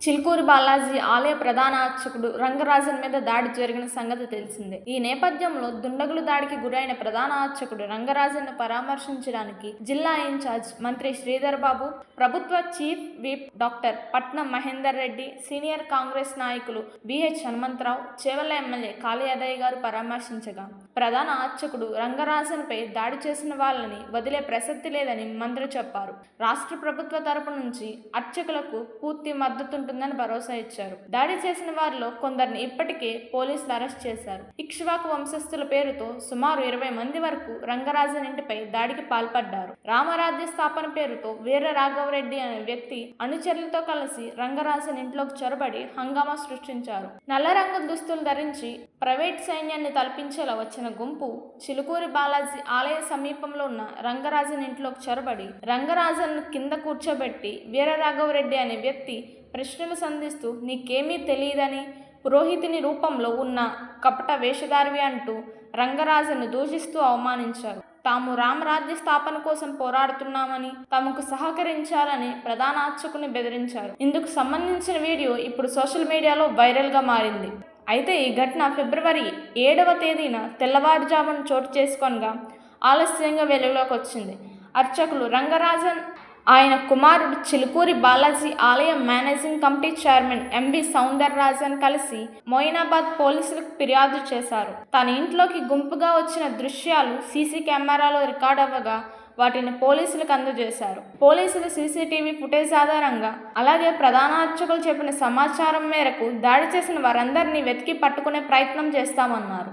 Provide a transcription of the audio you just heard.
చిలుకూరి బాలాజీ ఆలయ ప్రధాన అర్చకుడు రంగరాజన్ మీద దాడి జరిగిన సంగతి తెలిసిందే. ఈ నేపథ్యంలో దుండగుల దాడికి గురైన ప్రధాన అర్చకుడు రంగరాజన్ను పరామర్శించడానికి జిల్లా ఇన్ఛార్జ్ మంత్రి శ్రీధర్ బాబు, ప్రభుత్వ చీఫ్ విప్ డాక్టర్ పట్నం మహేందర్ రెడ్డి, సీనియర్ కాంగ్రెస్ నాయకులు బిహెచ్ హనుమంతరావు, చేవెళ్ల ఎమ్మెల్యే కాళీ యాదయ్య గారు పరామర్శించగా, ప్రధాన అర్చకుడు రంగరాజన్పై దాడి చేసిన వాళ్ళని వదిలే ప్రసక్తి లేదని మంత్రి చెప్పారు. రాష్ట్ర ప్రభుత్వ తరపు నుంచి అర్చకులకు పూర్తి మద్దతుంటుందని భరోసా ఇచ్చారు. దాడి చేసిన వారిలో కొందరిని ఇప్పటికే పోలీసులు అరెస్ట్ చేశారు. ఇక్ష్వాకు వంశస్థుల పేరుతో సుమారు 20 మంది వరకు రంగరాజన్ ఇంటిపై దాడికి పాల్పడ్డారు. రామరాజ్య స్థాపన పేరుతో వీర రాఘవరెడ్డి అనే వ్యక్తి అనుచరులతో కలిసి రంగరాజన్ ఇంట్లోకి చొరబడి హంగామా సృష్టించారు. నల్ల రంగు దుస్తులు ధరించి ప్రైవేట్ సైన్యాన్ని తలపించేలా వచ్చిన గుంపు చిలుకూరి బాలాజీ ఆలయ సమీపంలో ఉన్న రంగరాజన్ ఇంట్లోకి చొరబడి రంగరాజన్ కింద కూర్చోబెట్టి వీరరాఘవరెడ్డి అనే వ్యక్తి ప్రశ్నలు సంధిస్తూ నీకేమీ తెలియదని, పురోహితుని రూపంలో ఉన్న కపట వేషధారివి అంటూ రంగరాజన్ను దూషిస్తూ అవమానించారు. తాము రామరాజ్య స్థాపన కోసం పోరాడుతున్నామని, తమకు సహకరించాలని ప్రధాన అర్చకుని బెదిరించారు. ఇందుకు సంబంధించిన వీడియో ఇప్పుడు సోషల్ మీడియాలో వైరల్గా మారింది. అయితే ఈ ఘటన ఫిబ్రవరి 7వ తేదీన తెల్లవారుజామున చోటు చేసుకొనగా ఆలస్యంగా వెలుగులోకి వచ్చింది. అర్చకులు రంగరాజన్, ఆయన కుమారుడు చిలుకూరి బాలాజీ ఆలయ managing committee chairman M V Soundararajan కలిసి మొయినాబాద్ పోలీసులకు ఫిర్యాదు చేశారు. తన ఇంట్లోకి గుంపుగా వచ్చిన దృశ్యాలు సీసీ కెమెరాలో రికార్డ్ అవ్వగా వాటిని పోలీసులకు అందజేశారు. పోలీసులు సీసీటీవీ ఫుటేజ్ ఆధారంగా, అలాగే ప్రధాన అర్చకులు చెప్పిన సమాచారం మేరకు దాడి చేసిన వారందరినీ వెతికి పట్టుకునే ప్రయత్నం చేస్తామన్నారు.